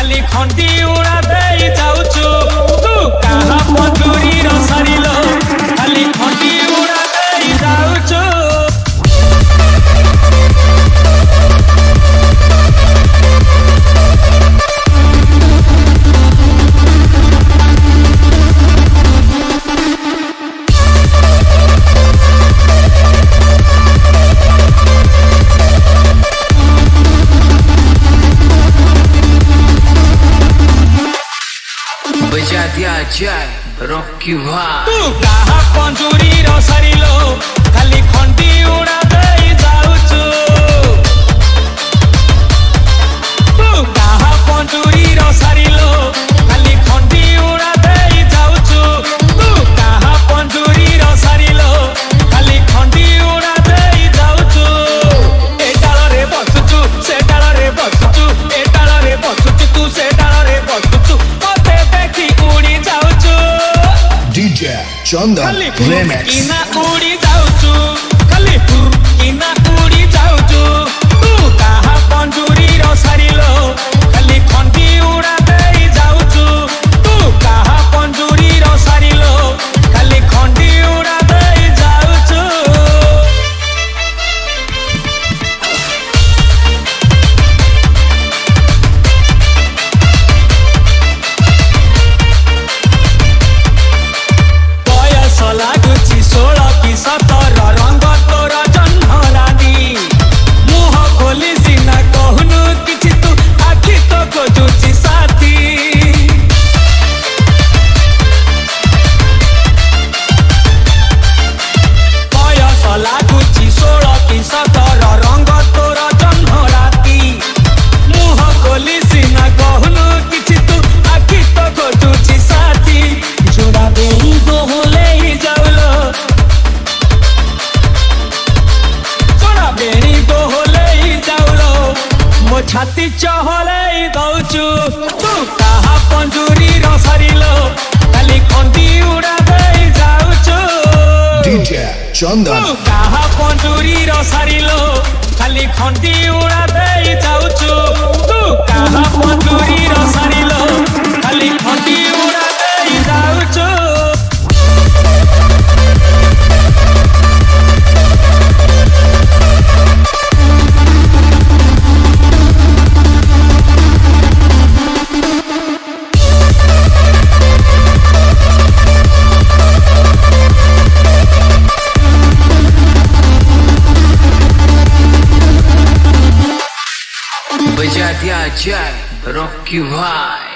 खाली खंडी उड़ा दे जाऊचु तू कहा पंजुरी रो सरिलो खाली खंडी उड़ा दे जाऊचु। बजा दिया जाए रॉकी भाई। तू कहा पंजुरी रो सरिलो खाली खंडी उड़ा दे जाऊचु तू कहा पंजुरी रो सरिलो खाली खंडी उड़ा दे जाऊचु तू कहा पंजुरी रो सरिलो खाली खंडी उड़ा दे जाऊचु। ए डाल रे बसुचु से डाल रे बसुचु ए डाल रे बसुचु तू से डाल रे बसुचु DJ Chandan Remix। इना उड़ी जाऊचु खाली इना उड़ी जाऊचु तू कहा पंजुरी रो सरिलो खाली खंडी उड़ा दे जाऊचु तू कहा पंजुरी रो सरिलो खाली खंडी उड़ा दे जाऊचु। लाଗୁଛି 16 କି 17 ରଙ୍ଗ ତୋର ଜହ୍ନରାଣୀ ମୁହ ଖୋଲି ସିନା କହୁନୁ କିଛି ତୁ ଆଖି ତ ଖୋଜୁଛି ସାଥୀ। ବୟସ ଲାଗୁଛି 16 କି 17 ରଙ୍ଗ ତୋର ଜହ୍ନରାଣୀ ମୁହ ଖୋଲି ସିନା କହୁନୁ କିଛି ତୁ ଆଖି ତ ଖୋଜୁଛି ସାଥୀ। ଯୋଡ଼ା ଦେଇ ଗୋହଲେ मो छाती चहले दौचु तू कहा पंजुरी रो सरिलो खाली खंडी उड़ा दे जाऊचु। DJ Chandan तू कहा पंजुरी रो सरिलो खाली खंडी उड़ा दे जाऊचु तू कहा पंजुरी रो सरिलो खाली खंडी उड़ा दे जाऊचु। बजा दिया जाए रॉकी भाई।